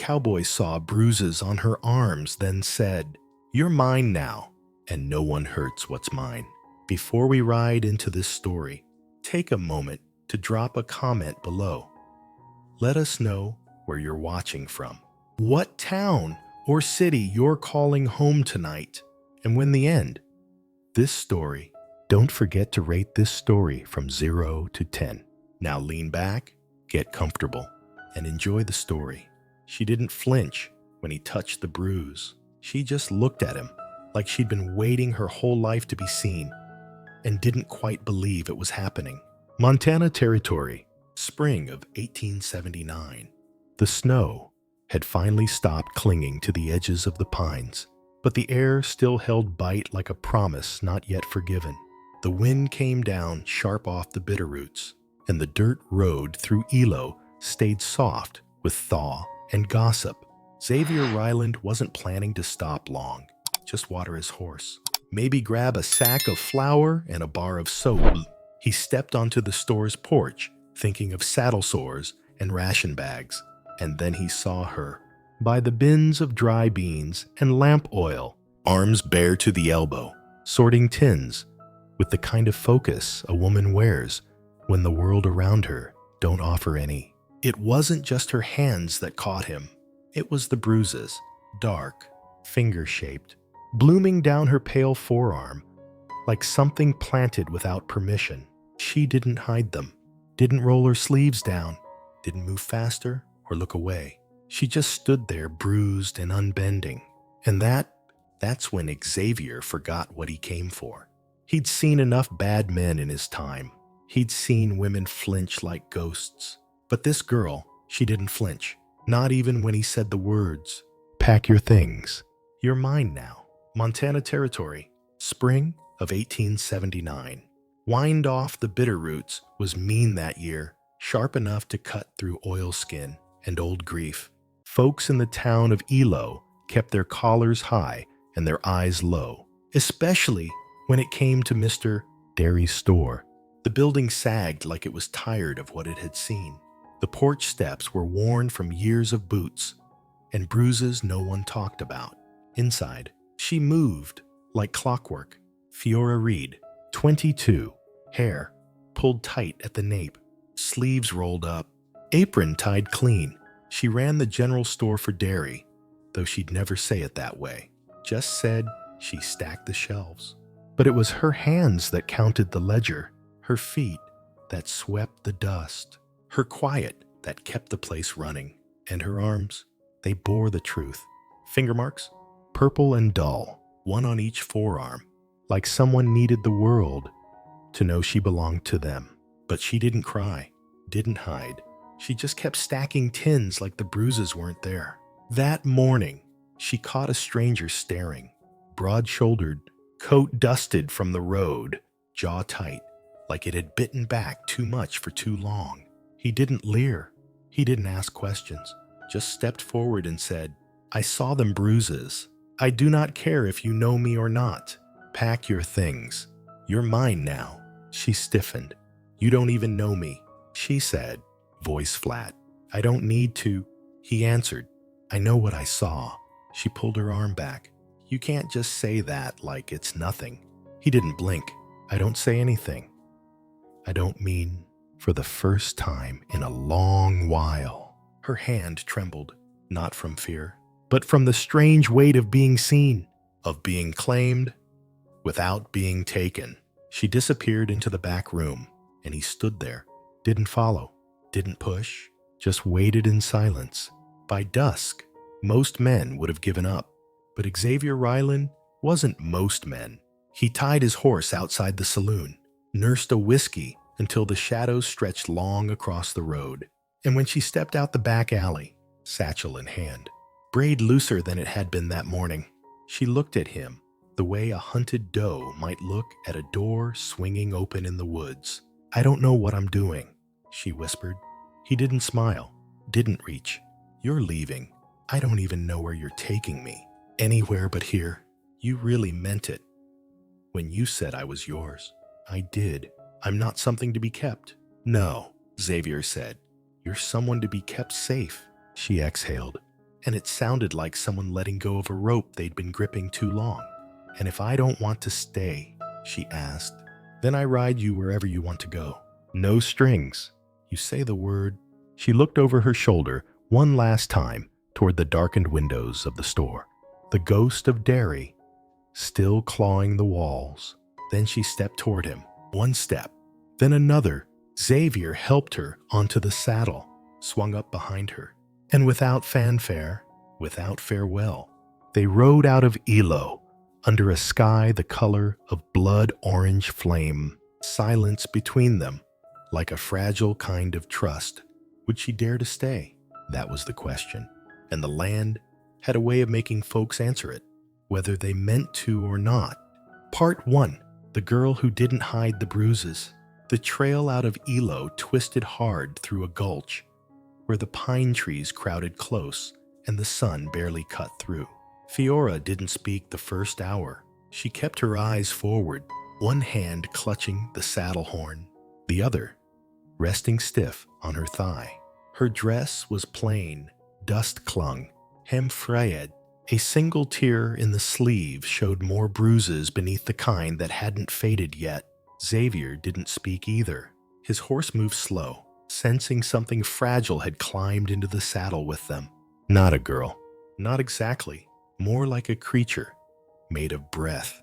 Cowboy saw bruises on her arms, then said, "You're mine now, and no one hurts what's mine." Before we ride into this story, take a moment to drop a comment below. Let us know where you're watching from, what town or city you're calling home tonight, and when the end. This story, don't forget to rate this story from 0 to 10. Now lean back, get comfortable, and enjoy the story. She didn't flinch when he touched the bruise. She just looked at him like she'd been waiting her whole life to be seen and didn't quite believe it was happening. Montana Territory, spring of 1879. The snow had finally stopped clinging to the edges of the pines, but the air still held bite like a promise not yet forgiven. The wind came down sharp off the bitterroots, and the dirt road through Elo stayed soft with thaw and gossip. Xavier Ryland wasn't planning to stop long, just water his horse, maybe grab a sack of flour and a bar of soap. He stepped onto the store's porch, thinking of saddle sores and ration bags, and then he saw her by the bins of dry beans and lamp oil, arms bare to the elbow, sorting tins with the kind of focus a woman wears when the world around her don't offer any. It wasn't just her hands that caught him. It was the bruises, dark, finger-shaped, blooming down her pale forearm, like something planted without permission. She didn't hide them, didn't roll her sleeves down, didn't move faster or look away. She just stood there, bruised and unbending. And that's when Xavier forgot what he came for. He'd seen enough bad men in his time. He'd seen women flinch like ghosts. But this girl, she didn't flinch. Not even when he said the words, "Pack your things. You're mine now." Montana Territory, spring of 1879. Wind off the bitter roots was mean that year, sharp enough to cut through oilskin and old grief. Folks in the town of Elo kept their collars high and their eyes low, especially when it came to Mr. Derry's store. The building sagged like it was tired of what it had seen. The porch steps were worn from years of boots and bruises no one talked about. Inside, she moved like clockwork. Fiora Reed, 22, hair pulled tight at the nape, sleeves rolled up, apron tied clean. She ran the general store for Derry, though she'd never say it that way. Just said she stacked the shelves. But it was her hands that counted the ledger, her feet that swept the dust, her quiet that kept the place running, and her arms, they bore the truth. Finger marks, purple and dull, one on each forearm, like someone needed the world to know she belonged to them. But she didn't cry, didn't hide. She just kept stacking tins like the bruises weren't there. That morning, she caught a stranger staring, broad-shouldered, coat dusted from the road, jaw tight, like it had bitten back too much for too long. He didn't leer. He didn't ask questions, just stepped forward and said, "I saw them bruises. I do not care if you know me or not. Pack your things. You're mine now." She stiffened. "You don't even know me," she said, voice flat. "I don't need to." He answered, "I know what I saw." She pulled her arm back. "You can't just say that like it's nothing." He didn't blink. "I don't say anything. I don't mean for the first time in a long while." Her hand trembled, not from fear, but from the strange weight of being seen, of being claimed without being taken. She disappeared into the back room, and he stood there, didn't follow, didn't push, just waited in silence. By dusk, most men would have given up, but Xavier Ryland wasn't most men. He tied his horse outside the saloon, nursed a whiskey until the shadows stretched long across the road, and when she stepped out the back alley, satchel in hand, braid looser than it had been that morning, she looked at him the way a hunted doe might look at a door swinging open in the woods. "I don't know what I'm doing," she whispered. He didn't smile, didn't reach. "You're leaving. I don't even know where you're taking me. Anywhere but here." "You really meant it when you said I was yours." "I did. I'm not something to be kept." "No," Xavier said. "You're someone to be kept safe." She exhaled. and it sounded like someone letting go of a rope they'd been gripping too long. "And if I don't want to stay," she asked, "then I ride you wherever you want to go. No strings. You say the word." She looked over her shoulder one last time toward the darkened windows of the store. The ghost of Derry still clawing the walls. Then she stepped toward him. One step, then another. Xavier helped her onto the saddle, swung up behind her, and without fanfare, without farewell, they rode out of Elo under a sky the color of blood-orange flame. Silence between them, like a fragile kind of trust. Would she dare to stay? That was the question. And the land had a way of making folks answer it, whether they meant to or not. Part 1. The Girl Who Didn't Hide the Bruises. The trail out of Elo twisted hard through a gulch where the pine trees crowded close and the sun barely cut through. Fiora didn't speak the first hour. She kept her eyes forward, one hand clutching the saddle horn, the other resting stiff on her thigh. Her dress was plain, dust clung, hem frayed. A single tear in the sleeve showed more bruises beneath the kind that hadn't faded yet. Xavier didn't speak either. His horse moved slow, sensing something fragile had climbed into the saddle with them. Not a girl. Not exactly. More like a creature, made of breath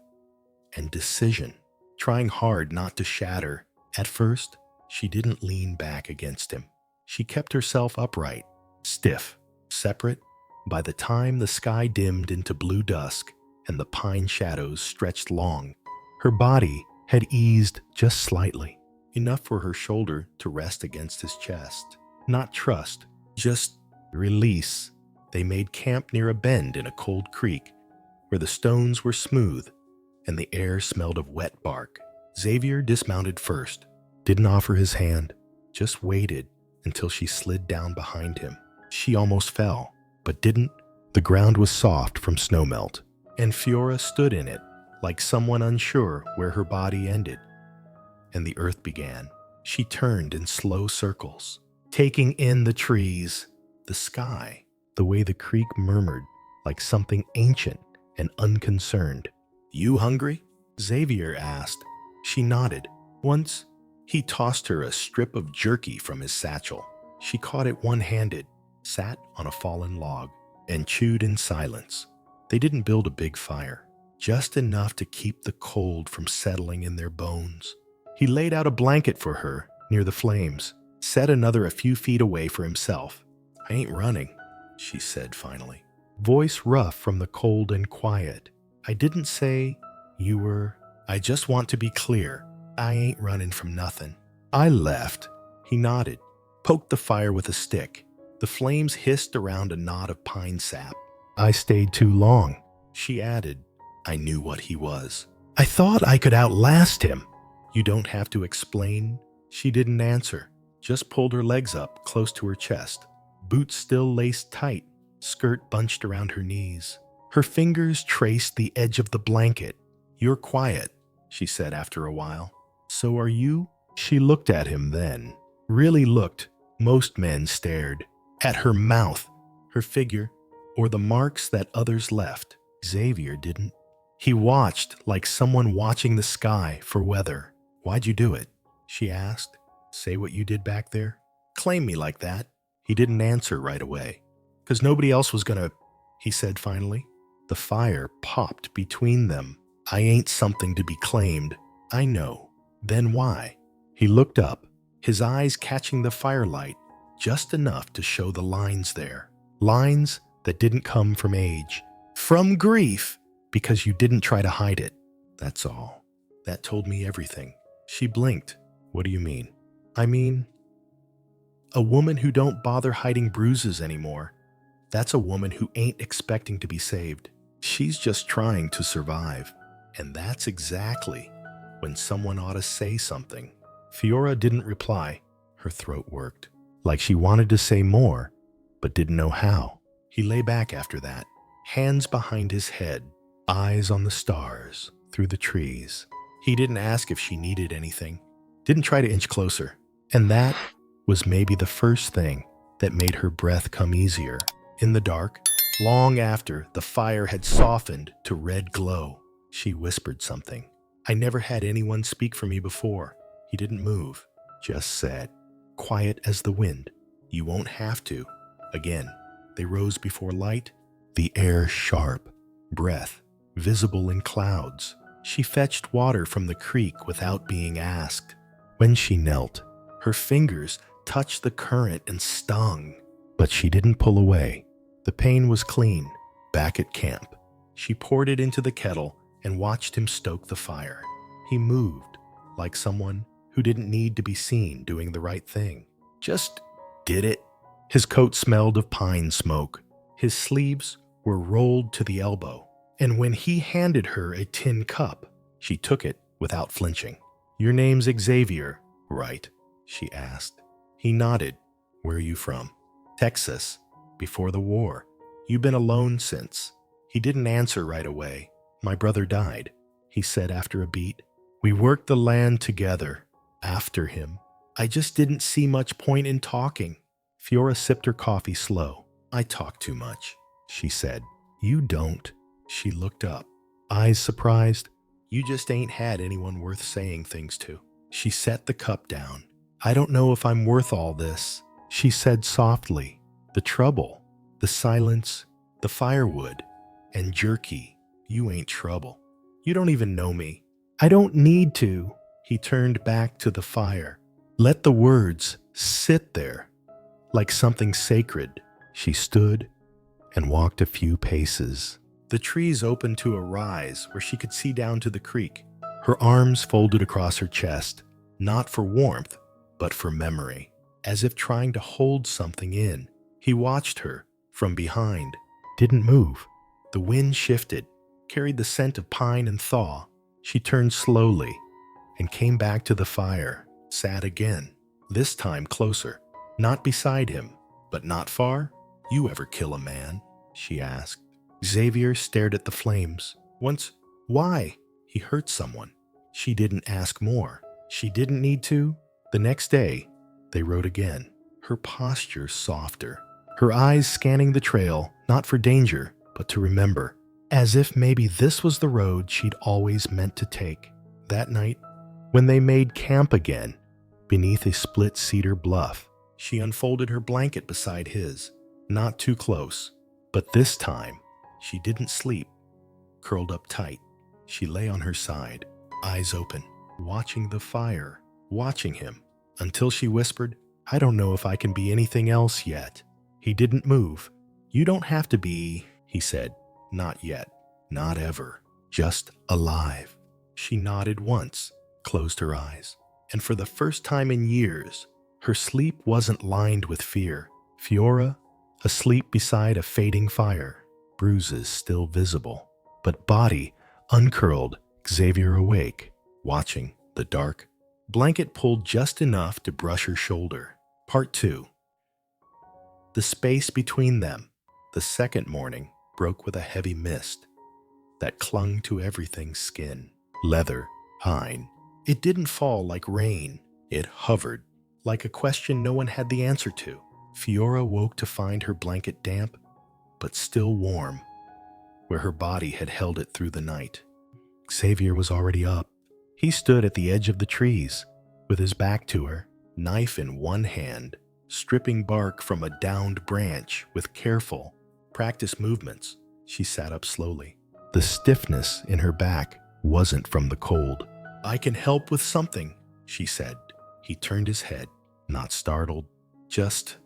and decision, trying hard not to shatter. At first, she didn't lean back against him. She kept herself upright, stiff, separate. By the time the sky dimmed into blue dusk and the pine shadows stretched long, her body had eased just slightly, enough for her shoulder to rest against his chest. Not trust, just release. They made camp near a bend in a cold creek, where the stones were smooth and the air smelled of wet bark. Xavier dismounted first, didn't offer his hand, just waited until she slid down behind him. She almost fell, but didn't. The ground was soft from snowmelt, and Fiora stood in it, like someone unsure where her body ended and the earth began. She turned in slow circles, taking in the trees, the sky, the way the creek murmured like something ancient and unconcerned. "You hungry?" Xavier asked. She nodded. Once, he tossed her a strip of jerky from his satchel. She caught it one-handed, sat on a fallen log, and chewed in silence. They didn't build a big fire, just enough to keep the cold from settling in their bones. He laid out a blanket for her near the flames, set another a few feet away for himself. "I ain't running," she said finally, voice rough from the cold and quiet. "I didn't say you were. I just want to be clear. I ain't running from nothing." "I left." He nodded, poked the fire with a stick. The flames hissed around a knot of pine sap. "I stayed too long," she added. I knew what he was. "I thought I could outlast him." "You don't have to explain." She didn't answer, just pulled her legs up close to her chest. Boots still laced tight, skirt bunched around her knees. Her fingers traced the edge of the blanket. "You're quiet," she said after a while. "So are you?" She looked at him then. Really looked. Most men stared. At her mouth, her figure, or the marks that others left. Xavier didn't. He watched like someone watching the sky for weather. "Why'd you do it?" she asked. "Say what you did back there? Claim me like that." He didn't answer right away. "'Cause nobody else was gonna," he said finally. The fire popped between them. "I ain't something to be claimed." "I know." "Then why?" He looked up, his eyes catching the firelight, just enough to show the lines there. Lines that didn't come from age. "From grief." "Because you didn't try to hide it. That's all." That told me everything. She blinked. "What do you mean?" "I mean, a woman who don't bother hiding bruises anymore. That's a woman who ain't expecting to be saved. She's just trying to survive. And that's exactly when someone ought to say something." Fiora didn't reply. Her throat worked, like she wanted to say more, but didn't know how. He lay back after that, hands behind his head, eyes on the stars through the trees. He didn't ask if she needed anything, didn't try to inch closer. And that was maybe the first thing that made her breath come easier. In the dark, Long after the fire had softened to red glow, she whispered something. I never had anyone speak for me before. He didn't move, just said, quiet as the wind, "You won't have to." Again, they rose before light, the air sharp, breath visible in clouds. She fetched water from the creek without being asked. When she knelt, her fingers touched the current and stung, but she didn't pull away. The pain was clean. Back at camp, she poured it into the kettle and watched him stoke the fire. He moved, like someone who didn't need to be seen doing the right thing. Just did it. His coat smelled of pine smoke. His sleeves were rolled to the elbow, and when he handed her a tin cup, she took it without flinching. "Your name's Xavier, right?" she asked. He nodded. "Where are you from?" "Texas. Before the war. You've been alone since." He didn't answer right away. "My brother died," he said after a beat. "We worked the land together. After him, I just didn't see much point in talking." Fiora sipped her coffee slow. "I talk too much," she said. "You don't." She looked up, eyes surprised. "You just ain't had anyone worth saying things to." She set the cup down. "I don't know if I'm worth all this," she said softly. "The trouble, the silence, the firewood, and jerky. You ain't trouble. You don't even know me." "I don't need to." He turned back to the fire. "Let the words sit there like something sacred." She stood and walked a few paces. The trees opened to a rise where she could see down to the creek. Her arms folded across her chest, not for warmth, but for memory, as if trying to hold something in. He watched her from behind, didn't move. The wind shifted, carried the scent of pine and thaw. She turned slowly and came back to the fire, sat again, this time closer, not beside him, but not far. "You ever kill a man?" she asked. Xavier stared at the flames. "Once." "Why?" "He hurt someone." She didn't ask more. She didn't need to. The next day, they rode again, her posture softer, her eyes scanning the trail, not for danger, but to remember, as if maybe this was the road she'd always meant to take. That night, when they made camp again, beneath a split cedar bluff, she unfolded her blanket beside his, not too close, but this time, she didn't sleep. Curled up tight, she lay on her side, eyes open, watching the fire, watching him, until she whispered, "I don't know if I can be anything else yet." He didn't move. "You don't have to be," he said. "Not yet. Not ever. Just alive." She nodded once, closed her eyes, and for the first time in years, her sleep wasn't lined with fear. Fiora, asleep beside a fading fire, bruises still visible, but body uncurled, Xavier awake, watching the dark. Blanket pulled just enough to brush her shoulder. Part 2. The space between them, the second morning, broke with a heavy mist that clung to everything's skin. Leather, pine. It didn't fall like rain. It hovered, like a question no one had the answer to. Fiora woke to find her blanket damp, but still warm, where her body had held it through the night. Xavier was already up. He stood at the edge of the trees, with his back to her, knife in one hand, stripping bark from a downed branch with careful, practiced movements. She sat up slowly. The stiffness in her back wasn't from the cold. "I can help with something," she said. He turned his head, not startled, just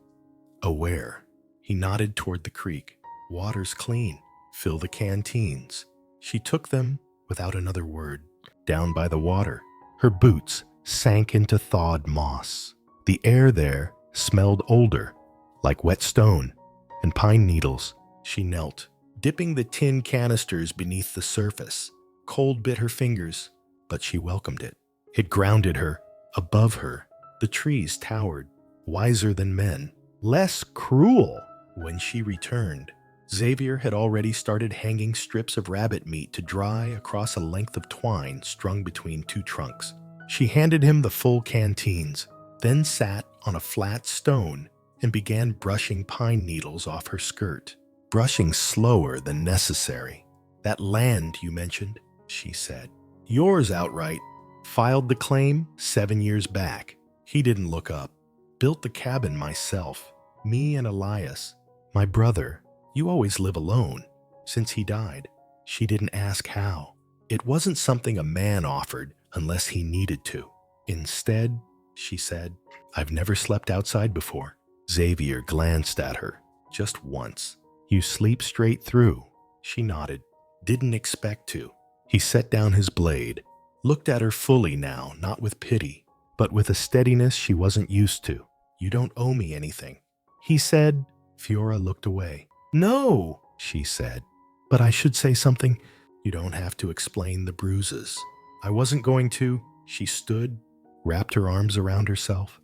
aware. He nodded toward the creek. "Water's clean. Fill the canteens." She took them without another word. Down by the water, her boots sank into thawed moss. The air there smelled older, like wet stone and pine needles. She knelt, dipping the tin canisters beneath the surface. Cold bit her fingers, but she welcomed it. It grounded her. Above her, the trees towered, wiser than men, less cruel. When she returned, Xavier had already started hanging strips of rabbit meat to dry across a length of twine strung between two trunks. She handed him the full canteens, then sat on a flat stone and began brushing pine needles off her skirt. brushing slower than necessary. That land you mentioned, she said. Yours outright. Filed the claim 7 years back. He didn't look up. Built the cabin myself. Me and Elias. My brother. You always live alone. Since he died. She didn't ask how. It wasn't something a man offered unless he needed to. Instead, she said, I've never slept outside before. Xavier glanced at her. Just once. You sleep straight through. She nodded. Didn't expect to. He set down his blade. Looked at her fully now, not with pity, but with a steadiness she wasn't used to. You don't owe me anything. He said. Fiora looked away. No, she said. But I should say something. You don't have to explain the bruises. I wasn't going to. She stood, wrapped her arms around herself,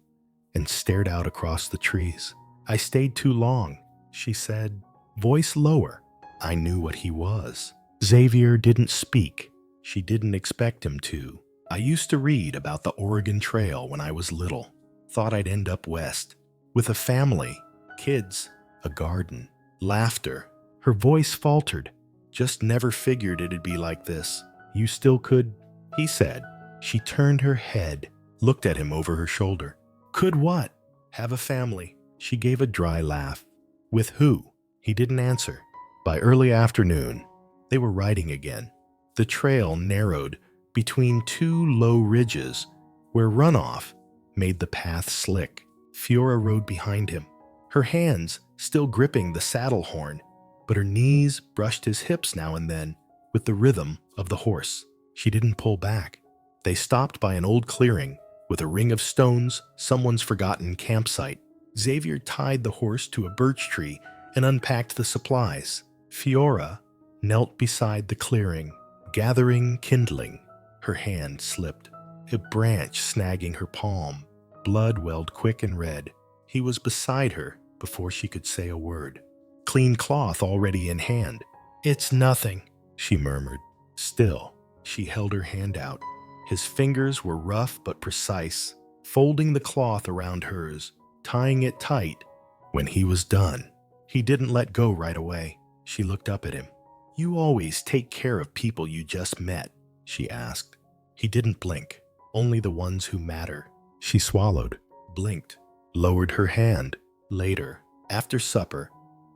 and stared out across the trees. I stayed too long, she said, voice lower. I knew what he was. Xavier didn't speak. She didn't expect him to. I used to read about the Oregon Trail when I was little. Thought I'd end up west. With a family, kids, a garden, laughter. Her voice faltered. Just never figured it'd be like this. You still could, he said. She turned her head, looked at him over her shoulder. Could what? Have a family. She gave a dry laugh. With who? He didn't answer. By early afternoon, they were riding again. The trail narrowed between two low ridges where runoff made the path slick. Fiora rode behind him, her hands still gripping the saddle horn, but her knees brushed his hips now and then with the rhythm of the horse. She didn't pull back. They stopped by an old clearing with a ring of stones, someone's forgotten campsite. Xavier tied the horse to a birch tree and unpacked the supplies. Fiora knelt beside the clearing, gathering kindling. Her hand slipped, a branch snagging her palm. Blood welled quick and red. He was beside her before she could say a word. Clean cloth already in hand. It's nothing, she murmured. Still, she held her hand out. His fingers were rough but precise, folding the cloth around hers, tying it tight. When he was done, he didn't let go right away. She looked up at him. You always take care of people you just met, she asked. He didn't blink, only the ones who matter. She swallowed, blinked, lowered her hand. Later, after supper,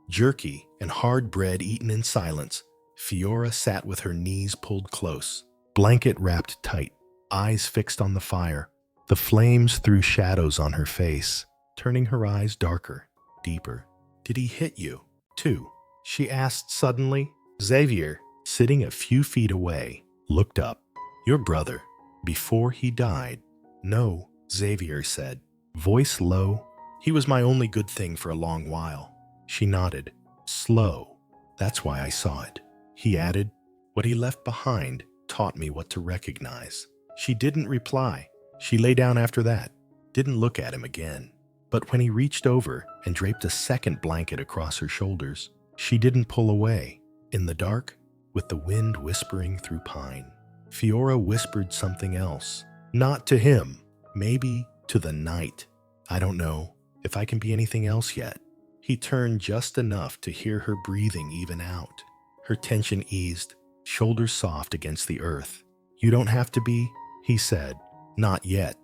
jerky and hard bread eaten in silence, Fiora sat with her knees pulled close, blanket wrapped tight, eyes fixed on the fire. The flames threw shadows on her face, turning her eyes darker, deeper. Did he hit you, too? She asked suddenly. Xavier, sitting a few feet away, looked up. Your brother, before he died. No, Xavier said, voice low. He was my only good thing for a long while. She nodded. Slow. That's why I saw it. He added, what he left behind taught me what to recognize. She didn't reply. She lay down after that, didn't look at him again. But when he reached over and draped a second blanket across her shoulders, she didn't pull away. In the dark, with the wind whispering through pine, Fiora whispered something else. Not to him, maybe to the night. I don't know if I can be anything else yet. He turned just enough to hear her breathing even out. Her tension eased, shoulders soft against the earth. You don't have to be, he said. Not yet.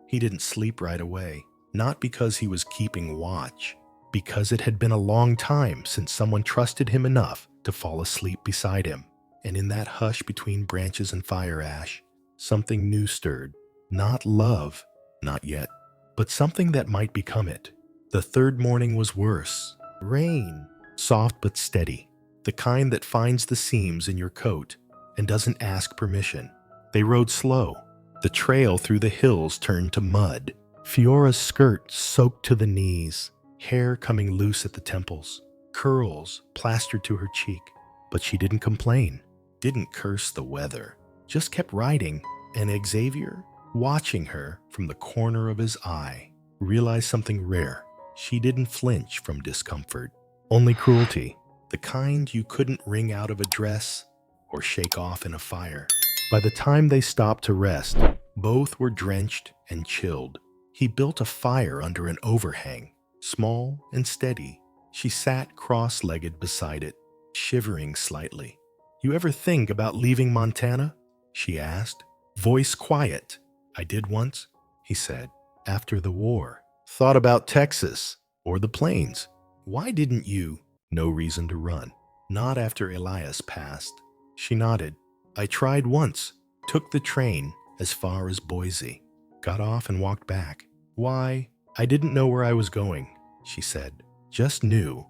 He didn't sleep right away, not because he was keeping watch, because it had been a long time since someone trusted him enough to fall asleep beside him. And in that hush between branches and fire ash, something new stirred. Not love, not yet, but something that might become it. The third morning was worse. Rain, soft but steady, the kind that finds the seams in your coat and doesn't ask permission. They rode slow. The trail through the hills turned to mud. Fiora's skirt soaked to the knees, hair coming loose at the temples, curls plastered to her cheek. But she didn't complain, didn't curse the weather, just kept riding. And Xavier, watching her from the corner of his eye, realized something rare. She didn't flinch from discomfort, only cruelty, the kind you couldn't wring out of a dress or shake off in a fire. By the time they stopped to rest, both were drenched and chilled. He built a fire under an overhang, small and steady. She sat cross-legged beside it, shivering slightly. "You ever think about leaving Montana?" she asked, voice quiet. "I did once," he said, "after the war. Thought about Texas or the plains." "Why didn't you?" "No reason to run. Not after Elias passed." She nodded. "I tried once. Took the train as far as Boise. Got off and walked back." "Why?" "I didn't know where I was going," she said. "Just knew.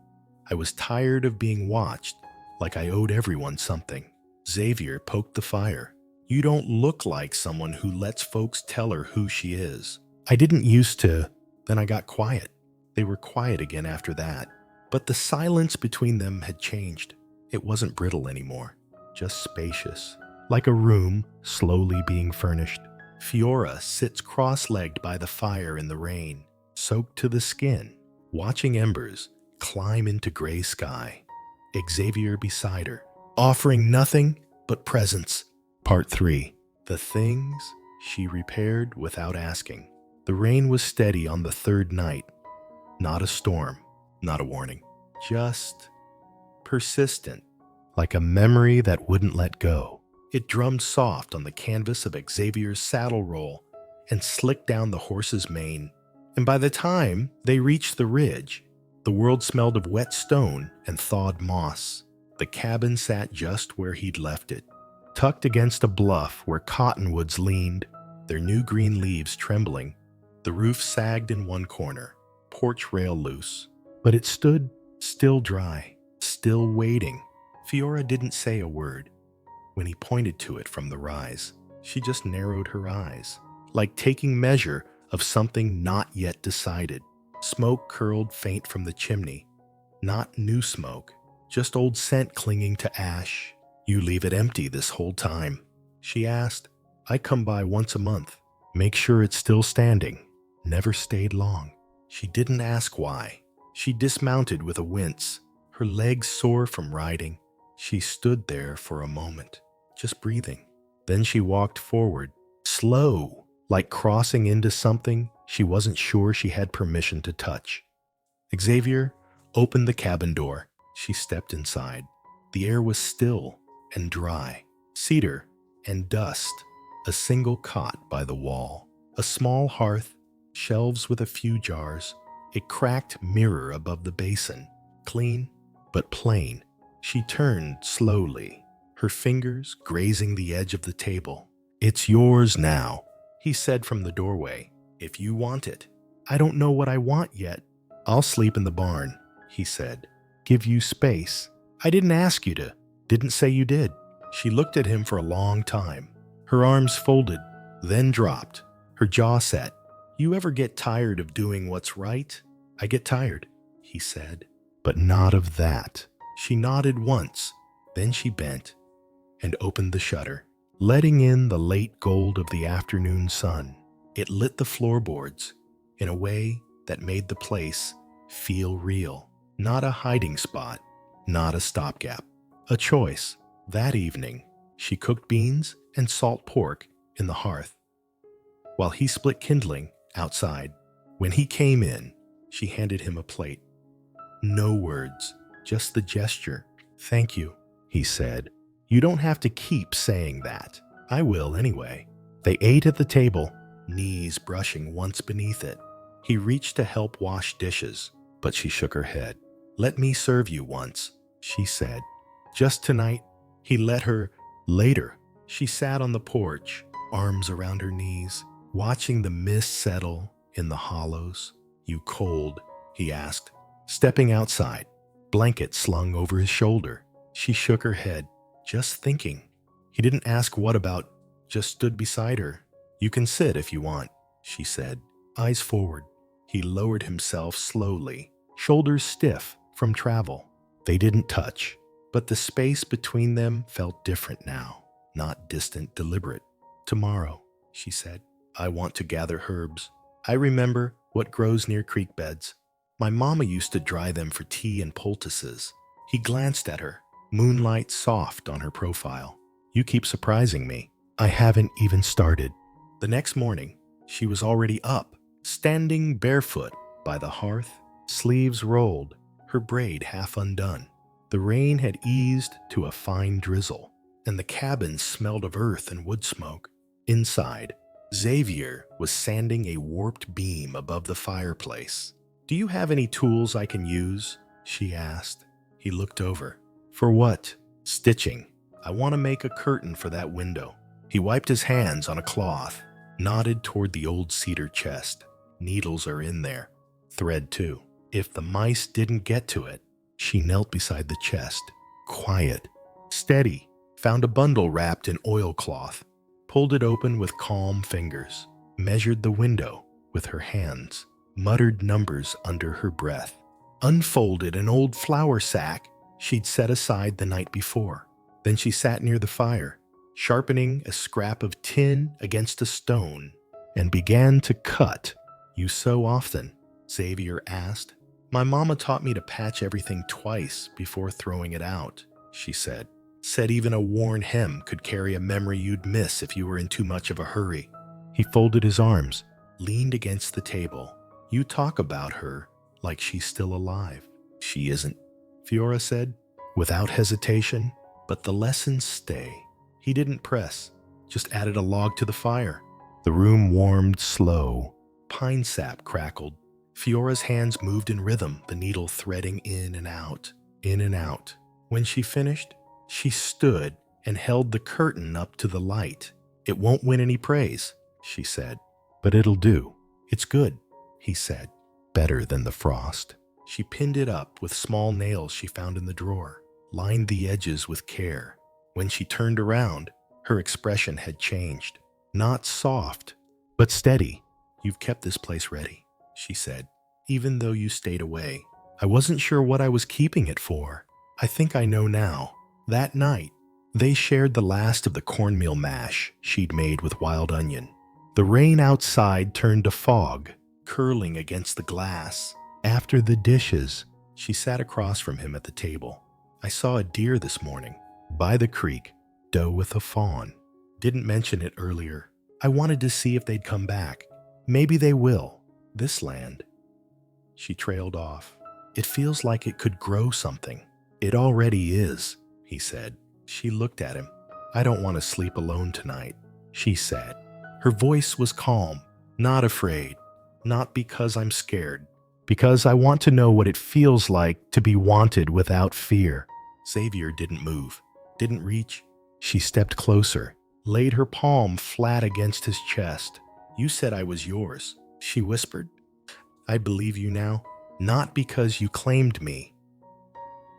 I was tired of being watched, like I owed everyone something." Xavier poked the fire. "You don't look like someone who lets folks tell her who she is." "I didn't used to." Then I got quiet. They were quiet again after that. But the silence between them had changed. It wasn't brittle anymore, just spacious, like a room slowly being furnished. Fiora sits cross-legged by the fire in the rain, soaked to the skin, watching embers climb into gray sky. Xavier beside her, offering nothing but presence. Part 3. The things she repaired without asking. The rain was steady on the third night. Not a storm, not a warning. Just persistent, like a memory that wouldn't let go. It drummed soft on the canvas of Xavier's saddle roll and slicked down the horse's mane. And by the time they reached the ridge, the world smelled of wet stone and thawed moss. The cabin sat just where he'd left it, tucked against a bluff where cottonwoods leaned, their new green leaves trembling. The roof sagged in one corner, porch rail loose, but it stood still dry, still waiting. Fiora didn't say a word. When he pointed to it from the rise, she just narrowed her eyes, like taking measure of something not yet decided. Smoke curled faint from the chimney. Not new smoke, just old scent clinging to ash. "You leave it empty this whole time?" she asked. "I come by once a month, make sure it's still standing." Never stayed long. She didn't ask why. She dismounted with a wince, her legs sore from riding. She stood there for a moment, just breathing. Then she walked forward, slow, like crossing into something she wasn't sure she had permission to touch. Xavier opened the cabin door. She stepped inside. The air was still and dry, cedar and dust, a single cot by the wall, a small hearth, shelves with a few jars, a cracked mirror above the basin, clean but plain. She turned slowly, her fingers grazing the edge of the table. "It's yours now," he said from the doorway, "if you want it." "I don't know what I want yet." "I'll sleep in the barn," he said. "Give you space." "I didn't ask you to." "Didn't say you did." She looked at him for a long time. Her arms folded, then dropped, her jaw set. "You ever get tired of doing what's right?" "I get tired," he said, "but not of that." She nodded once, then she bent and opened the shutter, letting in the late gold of the afternoon sun. It lit the floorboards in a way that made the place feel real. Not a hiding spot, not a stopgap, a choice. That evening, she cooked beans and salt pork in the hearth, while he split kindling outside. When he came in, she handed him a plate. No words, just the gesture. "Thank you," he said. "You don't have to keep saying that. I will anyway." They ate at the table, knees brushing once beneath it. He reached to help wash dishes, but she shook her head. "Let me serve you once," she said. "Just tonight." He let her. Later, she sat on the porch, arms around her knees, watching the mist settle in the hollows. "You cold?" he asked, stepping outside, blanket slung over his shoulder. She shook her head, just thinking. He didn't ask what about, just stood beside her. "You can sit if you want," she said, eyes forward. He lowered himself slowly, shoulders stiff from travel. They didn't touch, but the space between them felt different now, not distant, deliberate. "Tomorrow," she said, "I want to gather herbs. I remember what grows near creek beds. My mama used to dry them for tea and poultices." He glanced at her, moonlight soft on her profile. "You keep surprising me. I haven't even started." The next morning, she was already up, standing barefoot by the hearth, sleeves rolled, her braid half undone. The rain had eased to a fine drizzle, and the cabin smelled of earth and wood smoke. Inside, Xavier was sanding a warped beam above the fireplace. "Do you have any tools I can use?" she asked. He looked over. "For what?" "Stitching. I want to make a curtain for that window." He wiped his hands on a cloth, nodded toward the old cedar chest. "Needles are in there. Thread too. If the mice didn't get to it." She knelt beside the chest. Quiet. Steady. Found a bundle wrapped in oilcloth. Pulled it open with calm fingers. Measured the window with her hands. Muttered numbers under her breath. Unfolded an old flour sack she'd set aside the night before. Then she sat near the fire, sharpening a scrap of tin against a stone, and began to cut. "You sew often?" Xavier asked. "My mama taught me to patch everything twice before throwing it out," she said. "Said even a worn hem could carry a memory you'd miss if you were in too much of a hurry." He folded his arms, leaned against the table. "You talk about her like she's still alive." "She isn't," Fiora said, without hesitation. "But the lessons stay." He didn't press, just added a log to the fire. The room warmed slow. Pine sap crackled. Fiora's hands moved in rhythm, the needle threading in and out, in and out. When she finished, she stood and held the curtain up to the light. "It won't win any praise," she said, "but it'll do. It's good," he said. "Better than the frost." She pinned it up with small nails she found in the drawer, lined the edges with care. When she turned around, her expression had changed. Not soft, but steady. "You've kept this place ready," she said, "even though you stayed away. I wasn't sure what I was keeping it for. I think I know now." That night, they shared the last of the cornmeal mash she'd made with wild onion. The rain outside turned to fog, curling against the glass. After the dishes, she sat across from him at the table. "I saw a deer this morning, by the creek, doe with a fawn. Didn't mention it earlier. I wanted to see if they'd come back. Maybe they will. This land." She trailed off. "It feels like it could grow something." "It already is," he said. She looked at him. "I don't want to sleep alone tonight," she said. Her voice was calm, not afraid. "Not because I'm scared. Because I want to know what it feels like to be wanted without fear." Xavier didn't move, didn't reach. She stepped closer, laid her palm flat against his chest. "You said I was yours," she whispered. "I believe you now, not because you claimed me,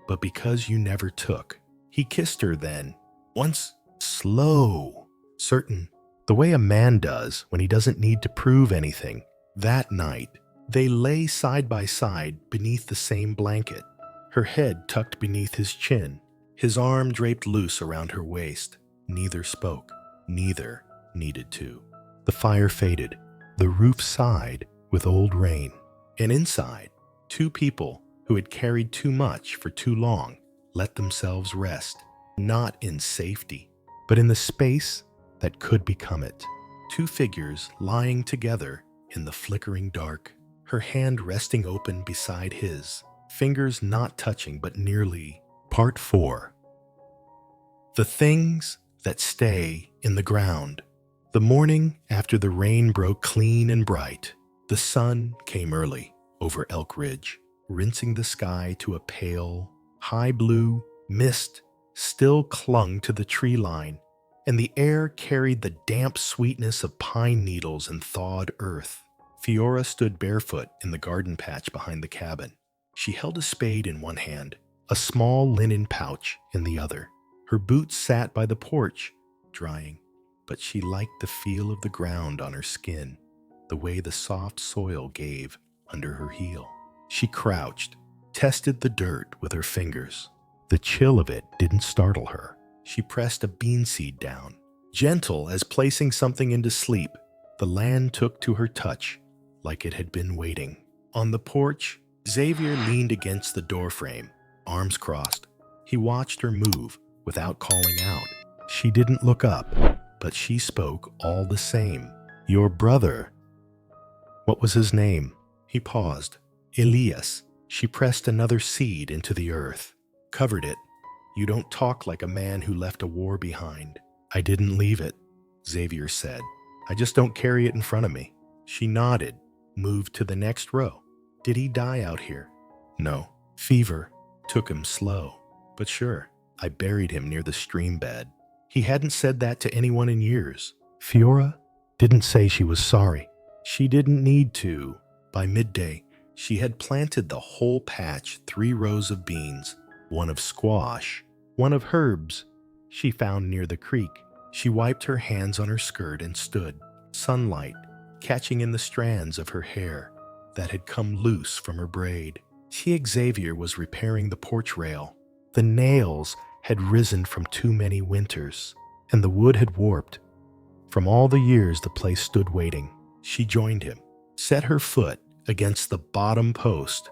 but because you never took." He kissed her then, once slow, certain, the way a man does when he doesn't need to prove anything. That night, they lay side by side beneath the same blanket, her head tucked beneath his chin, his arm draped loose around her waist. Neither spoke, neither needed to. The fire faded, the roof sighed with old rain, and inside, two people who had carried too much for too long let themselves rest, not in safety, but in the space that could become it. Two figures lying together in the flickering dark, her hand resting open beside his, fingers not touching but nearly. Part 4. The things that stay in the ground. The morning after the rain broke clean and bright, the sun came early over Elk Ridge, rinsing the sky to a pale, high blue. Mist still clung to the tree line, and the air carried the damp sweetness of pine needles and thawed earth. Fiora stood barefoot in the garden patch behind the cabin. She held a spade in one hand, a small linen pouch in the other. Her boots sat by the porch, drying, but she liked the feel of the ground on her skin, the way the soft soil gave under her heel. She crouched, tested the dirt with her fingers. The chill of it didn't startle her. She pressed a bean seed down. Gentle as placing something into sleep, the land took to her touch like it had been waiting. On the porch, Xavier leaned against the doorframe, arms crossed. He watched her move without calling out. She didn't look up, but she spoke all the same. "Your brother." What was his name? He paused. "Elias," She pressed another seed into the earth, covered it. You don't talk like a man who left a war behind. I didn't leave it, Xavier said. I just don't carry it in front of me. She nodded, moved to the next row. Did he die out here? No. Fever took him slow. But sure, I buried him near the stream bed. He hadn't said that to anyone in years. Fiora didn't say she was sorry. She didn't need to. By midday, she had planted the whole patch, 3 rows of beans, 1 of squash, 1 of herbs she found near the creek. She wiped her hands on her skirt and stood, sunlight catching in the strands of her hair that had come loose from her braid. Xavier was repairing the porch rail. The nails had risen from too many winters, and the wood had warped. From all the years the place stood waiting, she joined him, set her foot against the bottom post.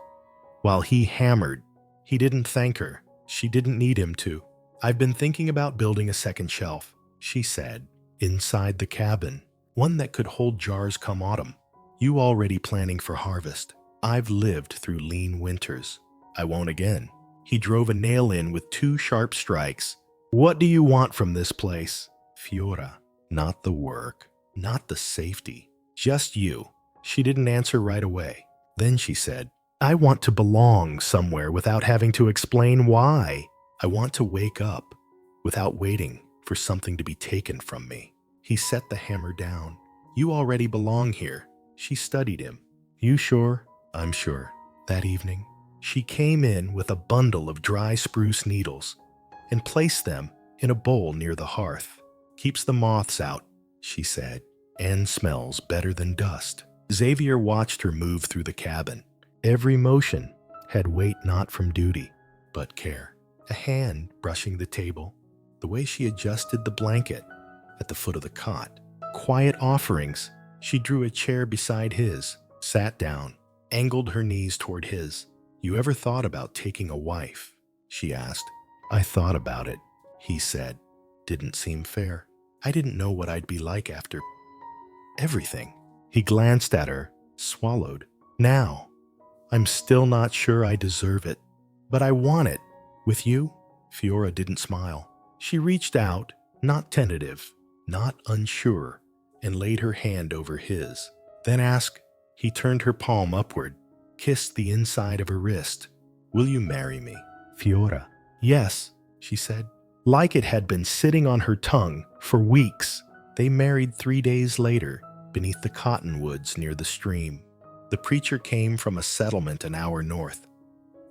While he hammered, he didn't thank her. She didn't need him to. I've been thinking about building a second shelf, she said, inside the cabin, one that could hold jars come autumn. You already planning for harvest. I've lived through lean winters. I won't again. He drove a nail in with 2 sharp strikes. What do you want from this place? Fiora, not the work, not the safety, just you. She didn't answer right away. Then she said, I want to belong somewhere without having to explain why. I want to wake up without waiting for something to be taken from me. He set the hammer down. You already belong here. She studied him. You sure? I'm sure. That evening, she came in with a bundle of dry spruce needles and placed them in a bowl near the hearth. Keeps the moths out, she said, and smells better than dust. Xavier watched her move through the cabin. Every motion had weight not from duty, but care. A hand brushing the table, the way she adjusted the blanket at the foot of the cot. Quiet offerings. She drew a chair beside his, sat down, angled her knees toward his. You ever thought about taking a wife? She asked. I thought about it, he said. Didn't seem fair. I didn't know what I'd be like after everything. He glanced at her, swallowed. Now, I'm still not sure I deserve it, but I want it. With you? Fiora didn't smile. She reached out, not tentative, not unsure, and laid her hand over his. Then asked. He turned her palm upward, kissed the inside of her wrist. Will you marry me? Fiora. Yes, she said. Like it had been sitting on her tongue for weeks. They married 3 days later, beneath the cottonwoods near the stream. The preacher came from a settlement an hour north,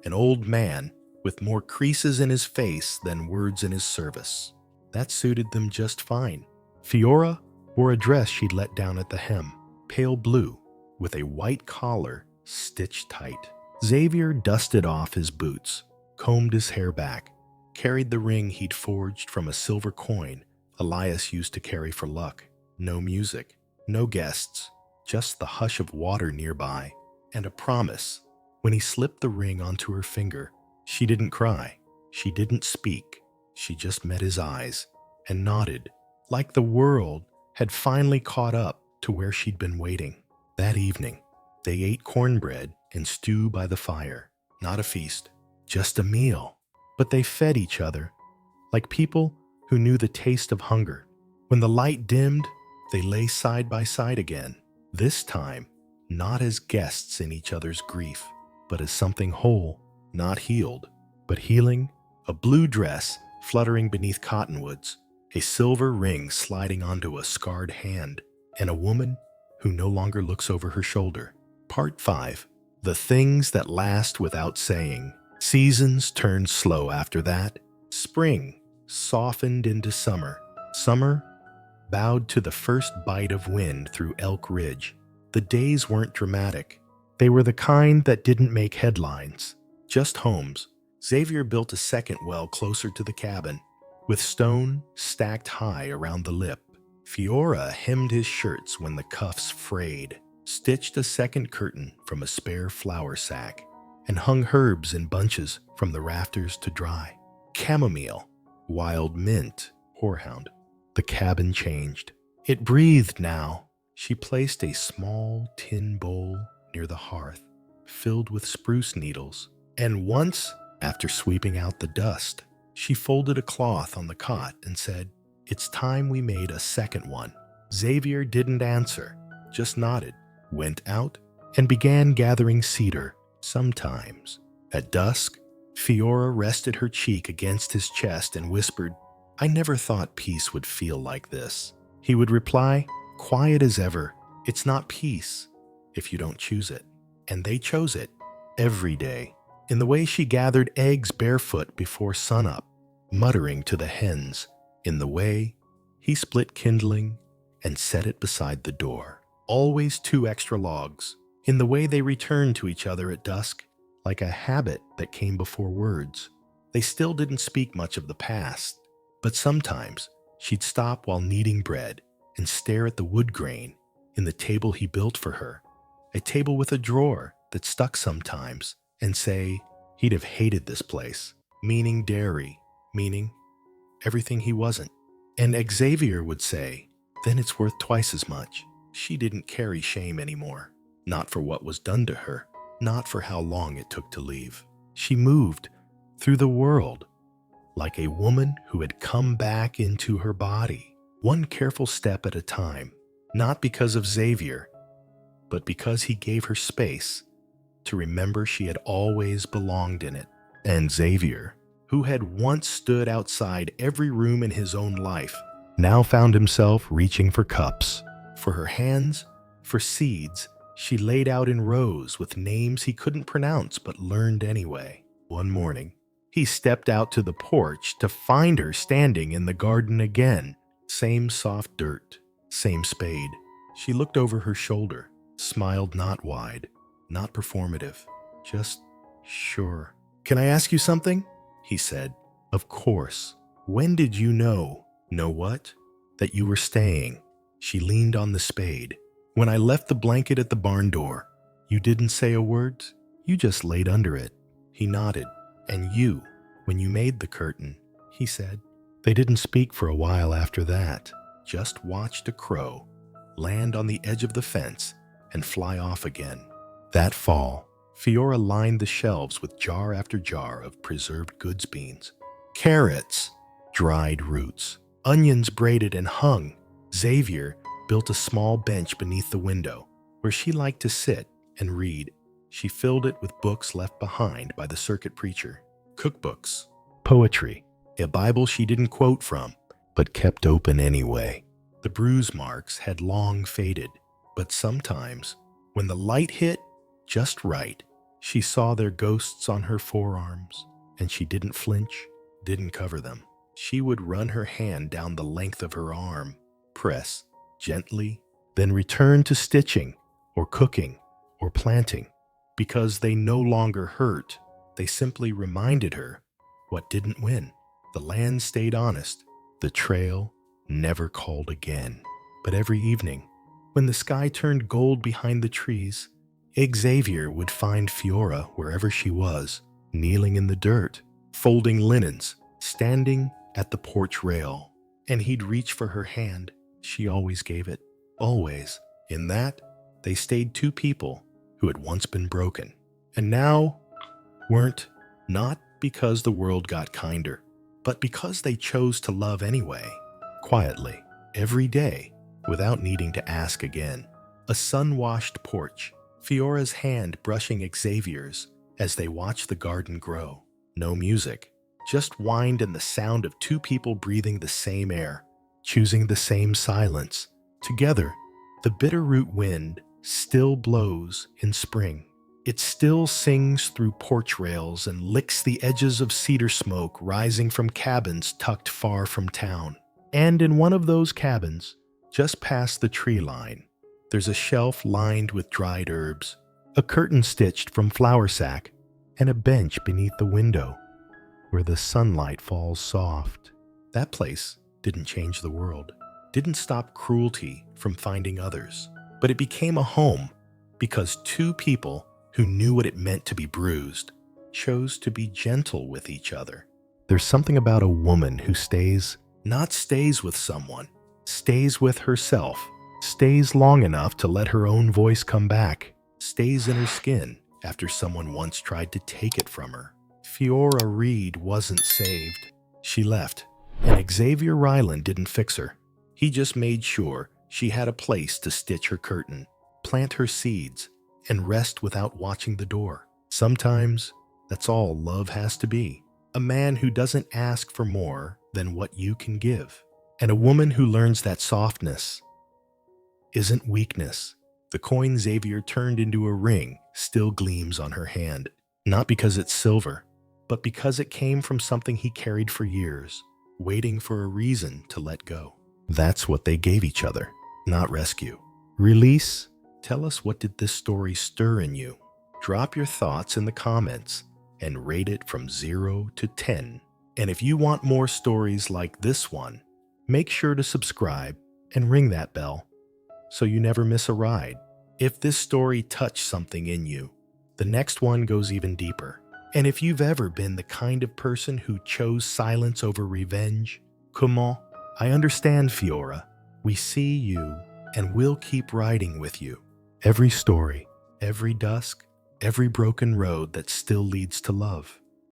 an old man with more creases in his face than words in his service. That suited them just fine. Fiora wore a dress she'd let down at the hem, pale blue, with a white collar stitched tight. Xavier dusted off his boots, combed his hair back, carried the ring he'd forged from a silver coin Elias used to carry for luck. No music, no guests, just the hush of water nearby, and a promise. When he slipped the ring onto her finger, she didn't cry, she didn't speak, she just met his eyes and nodded, like the world had finally caught up to where she'd been waiting. That evening, they ate cornbread and stew by the fire. Not a feast, just a meal. But they fed each other like people who knew the taste of hunger. When the light dimmed, they lay side by side again, this time not as guests in each other's grief, but as something whole, not healed, but healing. A blue dress fluttering beneath cottonwoods, a silver ring sliding onto a scarred hand, and a woman who no longer looks over her shoulder. Part 5. The things that last without saying. Seasons turned slow after that. Spring softened into summer. Summer bowed to the first bite of wind through Elk Ridge. The days weren't dramatic. They were the kind that didn't make headlines, just homes. Xavier built a second well closer to the cabin, with stone stacked high around the lip. Fiora hemmed his shirts when the cuffs frayed, stitched a second curtain from a spare flour sack, and hung herbs in bunches from the rafters to dry. Chamomile, wild mint, horehound. The cabin changed. It breathed now. She placed a small tin bowl near the hearth, filled with spruce needles. And once, after sweeping out the dust, she folded a cloth on the cot and said, "It's time we made a second one." Xavier didn't answer, just nodded, went out, and began gathering cedar. Sometimes, at dusk, Fiora rested her cheek against his chest and whispered, "I never thought peace would feel like this." He would reply, quiet as ever, "It's not peace if you don't choose it." And they chose it every day, in the way she gathered eggs barefoot before sunup, muttering to the hens, in the way he split kindling and set it beside the door, always 2 extra logs, in the way they returned to each other at dusk, like a habit that came before words. They still didn't speak much of the past, but sometimes she'd stop while kneading bread and stare at the wood grain in the table he built for her, a table with a drawer that stuck sometimes, and say he'd have hated this place, meaning dairy, meaning everything he wasn't. And Xavier would say, then it's worth twice as much. She didn't carry shame anymore, not for what was done to her, not for how long it took to leave. She moved through the world like a woman who had come back into her body, one careful step at a time, not because of Xavier, but because he gave her space to remember she had always belonged in it. And Xavier, who had once stood outside every room in his own life, now found himself reaching for cups, for her hands, for seeds she laid out in rows with names he couldn't pronounce but learned anyway. One morning, he stepped out to the porch to find her standing in the garden again. Same soft dirt, same spade. She looked over her shoulder, smiled not wide, not performative, just sure. "Can I ask you something?" he said. "Of course. When did you know?" "Know what?" "That you were staying." She leaned on the spade. "When I left the blanket at the barn door, you didn't say a word? You just laid under it." He nodded. "And you, when you made the curtain," he said. They didn't speak for a while after that, just watched a crow land on the edge of the fence and fly off again. That fall, Fiora lined the shelves with jar after jar of preserved goods beans, carrots, dried roots, onions braided and hung. Xavier built a small bench beneath the window where she liked to sit and read. She filled it with books left behind by the circuit preacher, cookbooks, poetry, a Bible she didn't quote from, but kept open anyway. The bruise marks had long faded, but sometimes, when the light hit just right, she saw their ghosts on her forearms, and she didn't flinch, didn't cover them. She would run her hand down the length of her arm, press gently, then return to stitching or cooking or planting, because they no longer hurt. They simply reminded her what didn't win. The land stayed honest. The trail never called again. But every evening, when the sky turned gold behind the trees, Xavier would find Fiora wherever she was, kneeling in the dirt, folding linens, standing at the porch rail, and he'd reach for her hand. She always gave it, always. In that, they stayed 2 people who had once been broken, and now weren't, not because the world got kinder, but because they chose to love anyway, quietly, every day, without needing to ask again. A sun-washed porch, Fiora's hand brushing Xavier's as they watched the garden grow. No music, just wind and the sound of 2 people breathing the same air, choosing the same silence. Together, the bitterroot wind still blows in spring. It still sings through porch rails and licks the edges of cedar smoke rising from cabins tucked far from town. And in one of those cabins, just past the tree line, there's a shelf lined with dried herbs, a curtain stitched from flour sack, and a bench beneath the window where the sunlight falls soft. That place didn't change the world, didn't stop cruelty from finding others, but it became a home because 2 people who knew what it meant to be bruised chose to be gentle with each other. There's something about a woman who stays, not stays with someone, stays with herself, stays long enough to let her own voice come back, stays in her skin, after someone once tried to take it from her. Fiora Reed wasn't saved. She left, and Xavier Ryland didn't fix her. He just made sure she had a place to stitch her curtain, plant her seeds, and rest without watching the door. Sometimes, that's all love has to be. A man who doesn't ask for more than what you can give. And a woman who learns that softness isn't weakness. The coin Xavier turned into a ring still gleams on her hand, not because it's silver, but because it came from something he carried for years, waiting for a reason to let go. That's what they gave each other, not rescue. Release. Tell us, what did this story stir in you? Drop your thoughts in the comments and rate it from 0 to 10. And if you want more stories like this one, make sure to subscribe and ring that bell so you never miss a ride. If this story touched something in you, the next one goes even deeper. And if you've ever been the kind of person who chose silence over revenge, comment. I understand, Fiora. We see you, and we'll keep riding with you. Every story, every dusk, every broken road that still leads to love.